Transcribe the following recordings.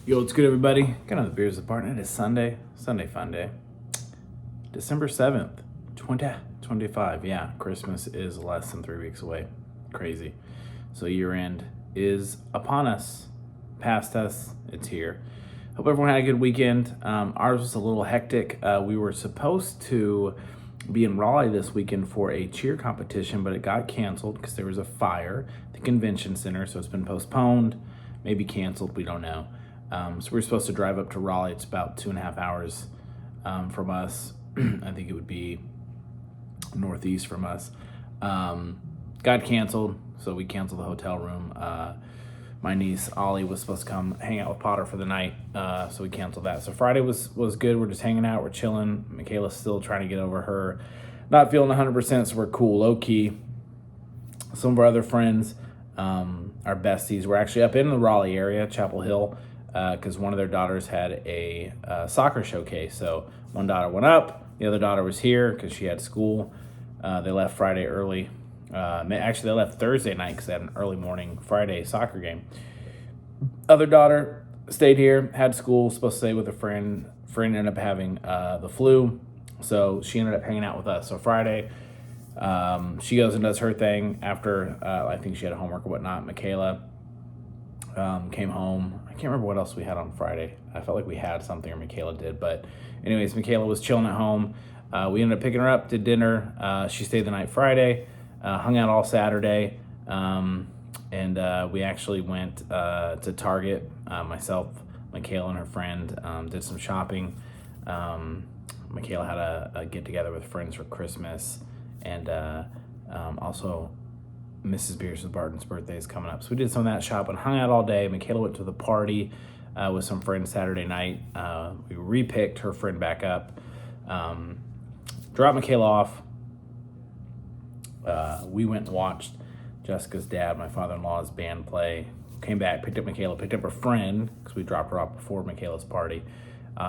Yo, what's good, everybody? Got another beers with Barton. It is Sunday fun day. December 7th, 2025. Yeah, Christmas is less than 3 weeks away. Crazy. So year end is upon us, past us, it's here. Hope everyone had a good weekend. Ours was a little hectic. We were supposed to be in Raleigh this weekend for a cheer competition, but it got canceled because there was a fire at the convention center, so it's been postponed, maybe canceled, we don't know. So we're supposed to drive up to Raleigh. It's about 2.5 hours from us. I think it would be northeast from us. Got canceled, so we canceled the hotel room. My niece Ollie was supposed to come hang out with Potter for the night, so we canceled that. So Friday was good. We're just hanging out. We're chilling. Michaela's still trying to get over her not feeling 100%, so we're cool, low key. Some of our other friends, our besties, were actually up in the Raleigh area, Chapel Hill, because one of their daughters had a soccer showcase. So one daughter went up, the other daughter was here because she had school. They left Friday early. Actually, they left Thursday night because they had an early morning Friday soccer game. Other daughter stayed here, had school, supposed to stay with a friend. Friend ended up having the flu, so she ended up hanging out with us. So Friday, she goes and does her thing after, I think she had homework or whatnot. Michaela came home. I can't remember what else we had on Friday. I felt like we had something, or Michaela did. But anyways, Michaela was chilling at home. We ended up picking her up, did dinner. She stayed the night Friday, hung out all Saturday. And we actually went to Target. Myself, Michaela, and her friend did some shopping. Michaela had a get-together with friends for Christmas. And also Mrs. Beers with Barton's birthday is coming up. So we did some of that shopping, hung out all day. Michaela went to the party with some friends Saturday night. We re-picked her friend back up, dropped Michaela off. We went and watched Jessica's dad, my father-in-law's band play. Came back, picked up Michaela, picked up her friend, because we dropped her off before Michaela's party.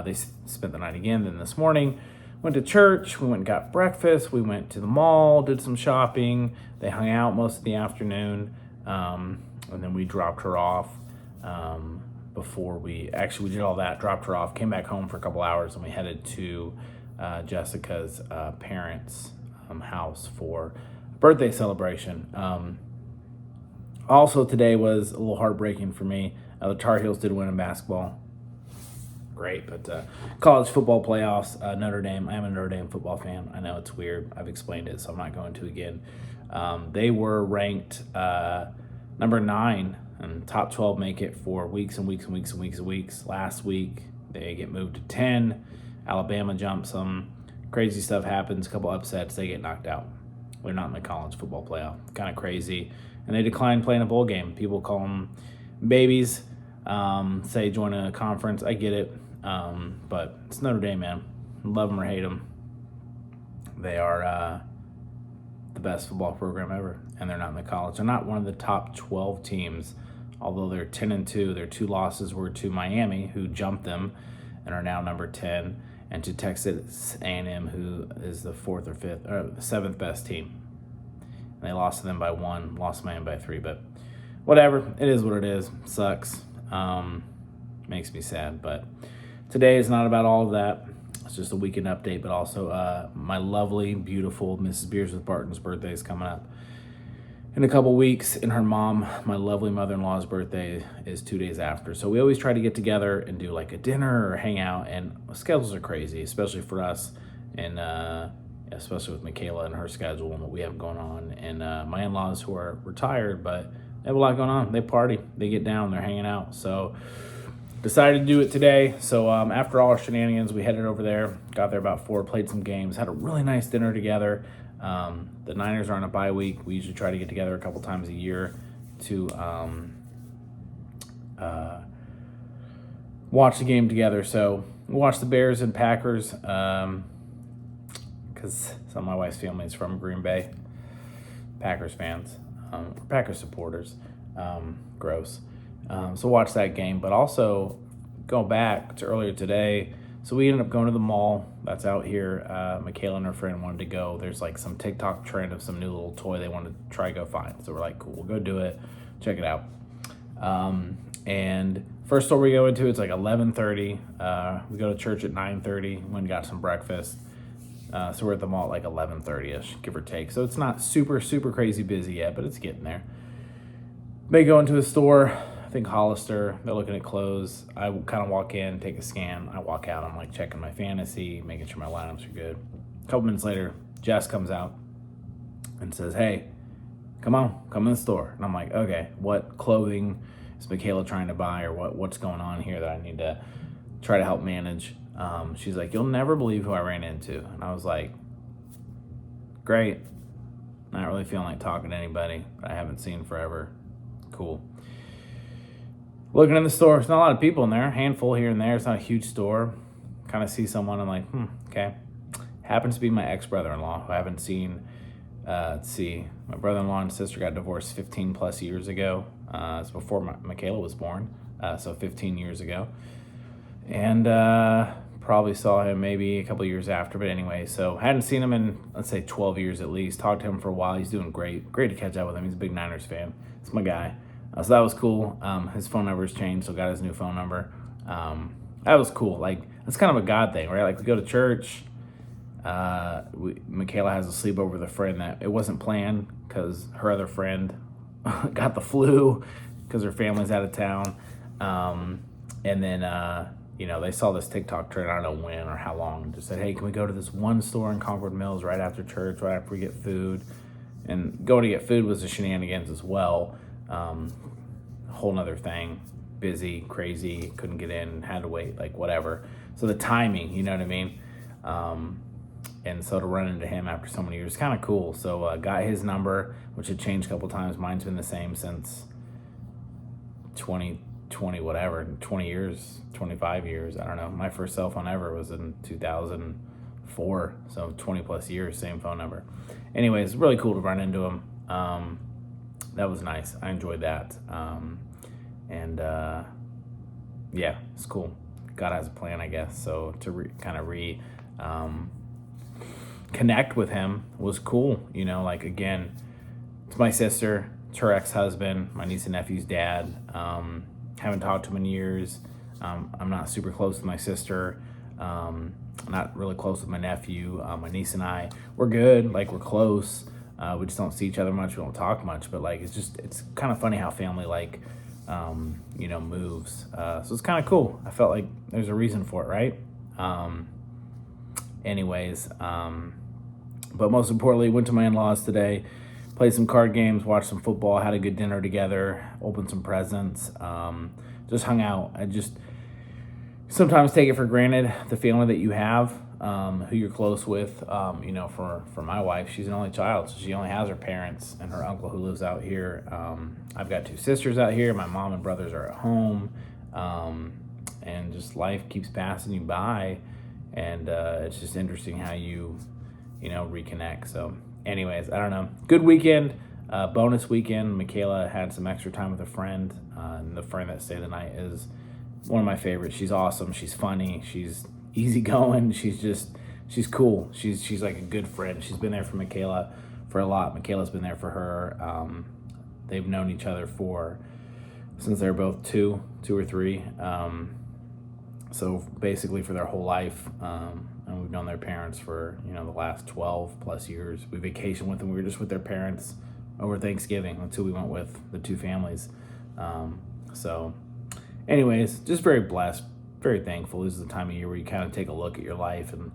They spent the night again. Then this morning, went to church, we went and got breakfast, we went to the mall, did some shopping. They hung out most of the afternoon, and then we dropped her off before we did all that, dropped her off, came back home for a couple hours, and we headed to Jessica's parents' house for a birthday celebration. Also today was a little heartbreaking for me. The Tar Heels did win in basketball. Great, but college football playoffs, Notre Dame. I am a Notre Dame football fan. I know it's weird. I've explained it, so I'm not going to again. They were ranked number 9, and top 12 make it for weeks and weeks and weeks and weeks and weeks. Last week, they get moved to 10. Alabama jumps them. Crazy stuff happens. A couple upsets. They get knocked out. They're not in the college football playoff. Kind of crazy. And they declined playing a bowl game. People call them babies. Say join a conference. I get it. But it's Notre Dame, man. Love them or hate them. They are the best football program ever, and they're not in the college. They're not one of the top 12 teams, although they're 10-2. Their 2 losses were to Miami, who jumped them and are now number 10, and to Texas A&M, who is the 4th or 5th or the 7th best team. And they lost to them by 1, lost Miami by 3, but whatever. It is what it is. Sucks. Makes me sad, but today is not about all of that. It's just a weekend update, but also my lovely, beautiful Mrs. Beers with Barton's birthday is coming up in a couple weeks, and her mom, my lovely mother-in-law's birthday, is 2 days after. So we always try to get together and do like a dinner or hang out, and schedules are crazy, especially for us, and especially with Michaela and her schedule and what we have going on. And my in-laws, who are retired, but they have a lot going on. They party, they get down, they're hanging out. So decided to do it today. So after all our shenanigans, we headed over there, got there about 4, played some games, had a really nice dinner together. The Niners are on a bye week. We usually try to get together a couple times a year to watch the game together. So we watched the Bears and Packers because some of my wife's family is from Green Bay. Packers fans, Packers supporters. Gross. So watch that game, but also go back to earlier today. So we ended up going to the mall that's out here. Michaela and her friend wanted to go. There's like some TikTok trend of some new little toy they wanted to try to go find. So we're like, cool, we'll go do it. Check it out. And first store we go into, it's like 11:30. We go to church at 9:30. Went and got some breakfast. So we're at the mall at like 11:30ish, give or take. So it's not super, super crazy busy yet, but it's getting there. They go into a store, I think Hollister. They're looking at clothes. I kind of walk in, take a scan. I walk out. I'm like checking my fantasy, making sure my lineups are good. A couple minutes later, Jess comes out and says, "Hey, come in the store." And I'm like, "Okay, what clothing is Michaela trying to buy, or what's going on here that I need to try to help manage?" She's like, "You'll never believe who I ran into." And I was like, "Great. Not really feeling like talking to anybody that I haven't seen forever. Cool." Looking in the store, there's not a lot of people in there, a handful here and there. It's not a huge store. Kind of see someone, I'm like, okay. Happens to be my ex-brother-in-law, who I haven't seen. Let's see, my brother-in-law and sister got divorced 15 plus years ago. It's before Michaela was born, so 15 years ago. And probably saw him maybe a couple years after, but anyway, so hadn't seen him in, let's say, 12 years at least. Talked to him for a while. He's doing great. Great to catch up with him. He's a big Niners fan. It's my guy. So that was cool. His phone number's changed, so got his new phone number. That was cool. Like, that's kind of a God thing, right? Like, we go to church. Michaela has a sleepover with a friend that it wasn't planned because her other friend got the flu because her family's out of town. And then, they saw this TikTok trend, I don't know when or how long, and just said, "Hey, can we go to this one store in Concord Mills right after church, right after we get food?" And going to get food was a shenanigans as well. Whole nother thing. Busy, crazy, couldn't get in, had to wait, like whatever. So the timing, you know what I mean? And so to run into him after so many years, kind of cool. So got his number, which had changed a couple times. Mine's been the same since 20 whatever, 20 years, 25 years. I don't know. My first cell phone ever was in 2004. So 20 plus years, same phone number. Anyways, really cool to run into him. That was nice. I enjoyed that. Yeah, it's cool. God has a plan, I guess. So to connect with him was cool. Like, again, it's my sister, it's her ex-husband, my niece and nephew's dad. Haven't talked to him in years. I'm not super close with my sister. Not really close with my nephew. My niece and I, we're good. Like, we're close. We just don't see each other much. We don't talk much. But like, it's kind of funny how family moves. So it's kind of cool. I felt like there's a reason for it, right? But most importantly, went to my in-laws today, played some card games, watched some football, had a good dinner together, opened some presents, just hung out. I just sometimes take it for granted, the family that you have, who you're close with. For my wife, she's an only child, so she only has her parents and her uncle who lives out here. I've got two sisters out here. My mom and brothers are at home, and just life keeps passing you by, and it's just interesting how you reconnect. So anyways, I don't know. Good weekend, bonus weekend. Michaela had some extra time with a friend, and the friend that stayed the night is one of my favorites. She's awesome. She's funny. She's easygoing. She's cool. She's like a good friend. She's been there for Michaela for a lot. Michaela's been there for her. They've known each other since they were both two or three. So basically for their whole life. And we've known their parents for, the last 12 plus years. We vacationed with them. We were just with their parents over Thanksgiving. That's who we went with, the two families. So anyways, just very blessed, very thankful. This is the time of year where you kind of take a look at your life and,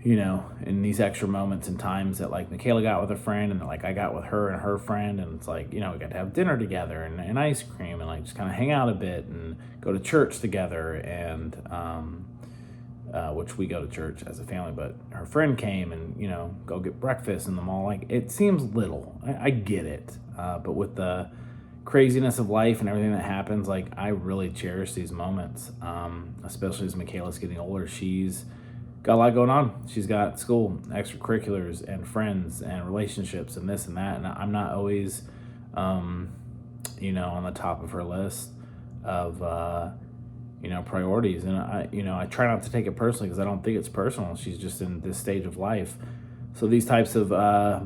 in these extra moments and times that like Michaela got with a friend and like I got with her and her friend, and it's like, we got to have dinner together and ice cream and like just kind of hang out a bit and go to church together, and which we go to church as a family, but her friend came and, go get breakfast in the mall. Like, it seems little. I get it. But with the craziness of life and everything that happens, like, I really cherish these moments, especially as Michaela's getting older. She's got a lot going on. She's got school, extracurriculars, and friends, and relationships, and this and that. And I'm not always, on the top of her list of, priorities. And I try not to take it personally because I don't think it's personal. She's just in this stage of life. So these types of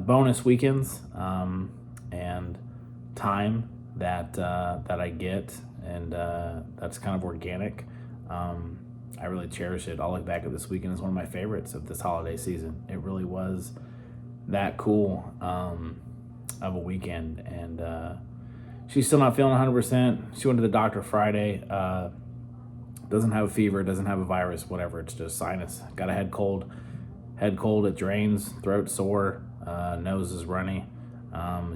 bonus weekends and time that I get and that's kind of organic. I really cherish it. I'll look back at this weekend as one of my favorites of this holiday season. It really was that cool of a weekend, and she's still not feeling 100%. She went to the doctor Friday. Doesn't have a fever, doesn't have a virus, whatever. It's just sinus. Got a head cold. Head cold, it drains, throat sore, nose is runny.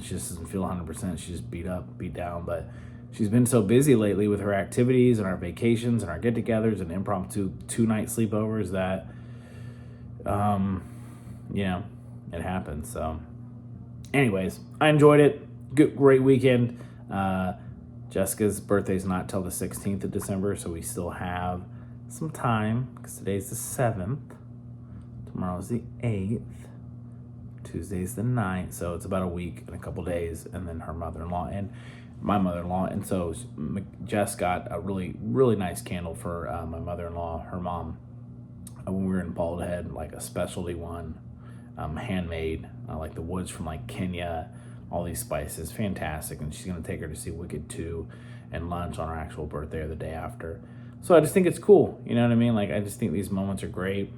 She just doesn't feel 100%. She's just beat up, beat down. But she's been so busy lately with her activities and our vacations and our get-togethers and impromptu 2-night sleepovers that, it happens. So, anyways, I enjoyed it. Good, great weekend. Jessica's birthday's not till the 16th of December, so we still have some time because today's the 7th. Tomorrow's the 8th. Tuesday's the 9th. So it's about a week and a couple days. And then her mother-in-law and my mother-in-law. And so Jess got a really, really nice candle for my mother-in-law, her mom, when we were in Bald Head, like a specialty one, handmade, like the woods from like Kenya, all these spices, fantastic. And she's going to take her to see Wicked 2 and lunch on her actual birthday or the day after. So I just think it's cool. You know what I mean? Like, I just think these moments are great.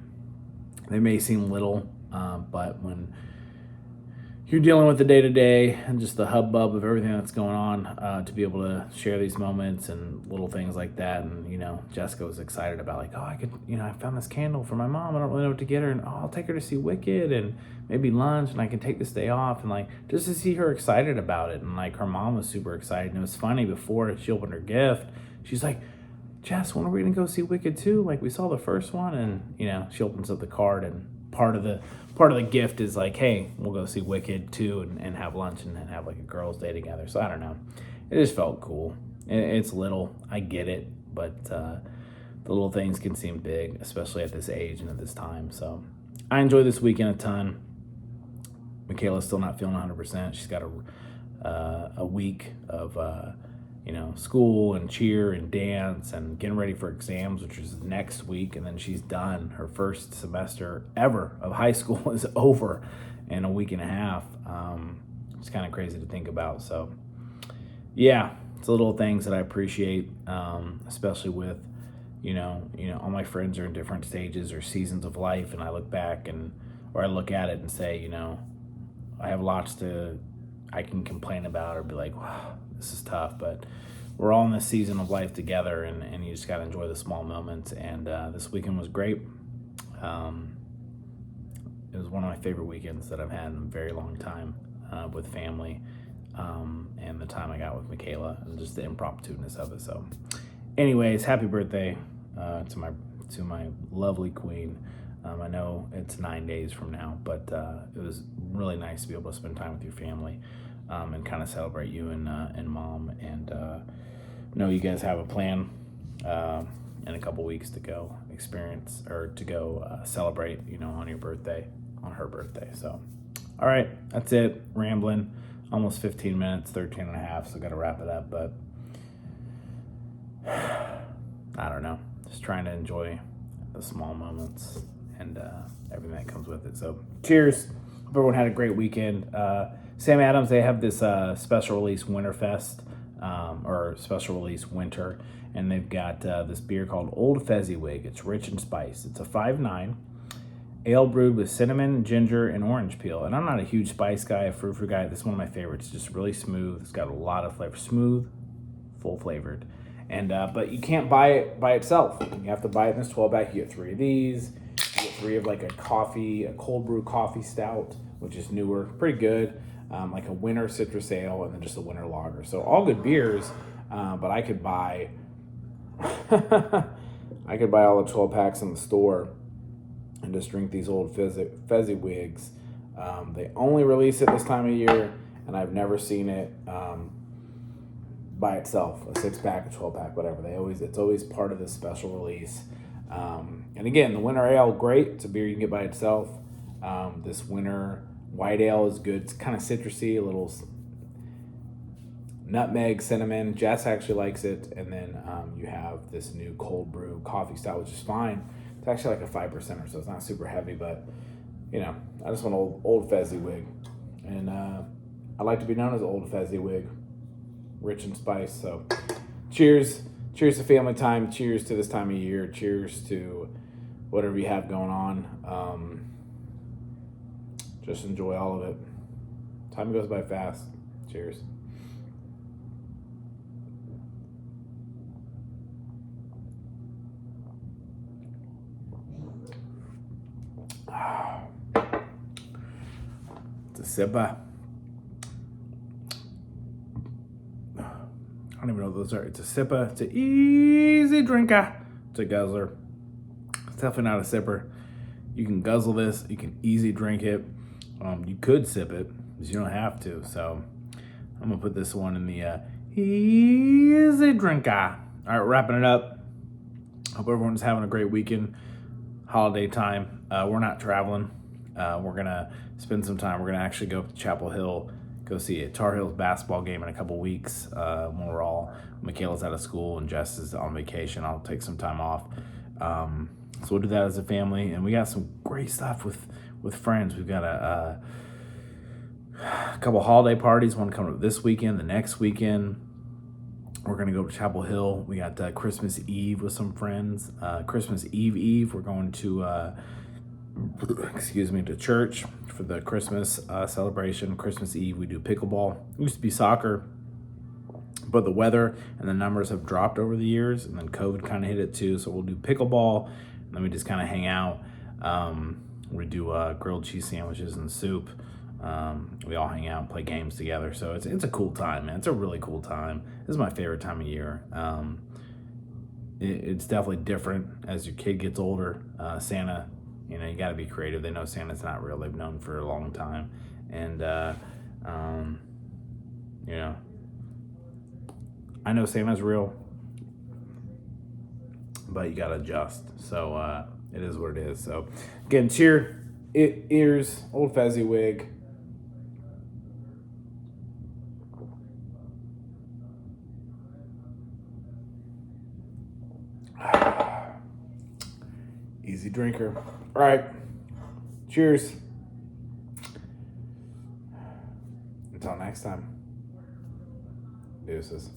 They may seem little, but when you're dealing with the day-to-day and just the hubbub of everything that's going on, to be able to share these moments and little things like that. And, Jessica was excited about like, I could, I found this candle for my mom. I don't really know what to get her. And I'll take her to see Wicked and maybe lunch, and I can take this day off. And like, just to see her excited about it. And like, her mom was super excited. And it was funny, before she opened her gift, she's like, Jess, when are we going to go see Wicked 2? Like, we saw the first one. And, she opens up the card, and part of the gift is like, hey, we'll go see Wicked 2 and have lunch and have like a girls' day together. So I don't know. It just felt cool. It's little. I get it. But the little things can seem big, especially at this age and at this time. So I enjoyed this weekend a ton. Michaela's still not feeling 100%. She's got a week of school and cheer and dance and getting ready for exams, which is next week. And then she's done. Her first semester ever of high school is over in a week and a half. It's kind of crazy to think about. So yeah, it's the little things that I appreciate, especially with, all my friends are in different stages or seasons of life. And I look back or I look at it and say, I have lots I can complain about or be like, wow, this is tough, but we're all in this season of life together, and you just got to enjoy the small moments. And this weekend was great. It was one of my favorite weekends that I've had in a very long time, with family, and the time I got with Michaela and just the impromptu-ness of it. So anyways, happy birthday to my lovely queen. I know it's 9 days from now, but it was really nice to be able to spend time with your family, and kind of celebrate you and mom, and know you guys have a plan in a couple weeks to go experience or to go celebrate, on your birthday, on her birthday. So, all right, that's it. Rambling, almost 15 minutes, 13 and a half, so got to wrap it up. But I don't know, just trying to enjoy the small moments and everything that comes with it. So cheers. Hope everyone had a great weekend. Sam Adams, they have this special release Winterfest, or special release Winter, and they've got this beer called Old Fezziwig. It's rich in spice. It's a 5.9 ale brewed with cinnamon, ginger, and orange peel. And I'm not a huge spice guy, a fruit guy. This is one of my favorites. It's just really smooth. It's got a lot of flavor. Smooth, full flavored. And but you can't buy it by itself. You have to buy it in this 12-pack. You get 3 of these. You get 3 of like a cold brew coffee stout, which is newer, pretty good. Like a winter citrus ale, and then just a winter lager. So all good beers, but I could buy all the 12 packs in the store and just drink these old Fezziwigs. They only release it this time of year, and I've never seen it by itself, a 6-pack, a 12-pack, whatever. It's always part of this special release. And again, the winter ale, great. It's a beer you can get by itself. This winter white ale is good. It's kind of citrusy, a little nutmeg, cinnamon. Jess actually likes it. And then you have this new cold brew coffee stout, which is fine. It's actually like a 5% or so. It's not super heavy, but I just want old Fezziwig. And I like to be known as Old Fezziwig, rich in spice. So cheers. Cheers to family time. Cheers to this time of year. Cheers to whatever you have going on. Just enjoy all of it. Time goes by fast. Cheers. It's a sipper. I don't even know what those are. It's a sipper. It's an easy drinker. It's a guzzler. It's definitely not a sipper. You can guzzle this. You can easy drink it. You could sip it, but you don't have to. So I'm gonna put this one in the easy drinker. All right, wrapping it up. Hope everyone's having a great weekend. Holiday time. We're not traveling. We're gonna spend some time. We're gonna actually go up to Chapel Hill, go see a Tar Heels basketball game in a couple weeks. When we're all, Michaela's out of school and Jess is on vacation. I'll take some time off. So we'll do that as a family, and we got some great stuff with friends. We've got a couple holiday parties. One coming up this weekend, the next weekend. We're gonna go to Chapel Hill. We got Christmas Eve with some friends. Christmas Eve, we're going to to church for the Christmas celebration. Christmas Eve, we do pickleball. It used to be soccer, but the weather and the numbers have dropped over the years, and then COVID kind of hit it too. So we'll do pickleball, and then we just kind of hang out. We do grilled cheese sandwiches and soup. We all hang out and play games together. So it's a cool time, man. It's a really cool time. This is my favorite time of year. It's definitely different as your kid gets older. Santa, you got to be creative. They know Santa's not real. They've known for a long time. And, I know Santa's real, but you got to adjust. So it is what it is. So, again, ears, old Fezziwig. Easy drinker. All right. Cheers. Until next time. Deuces.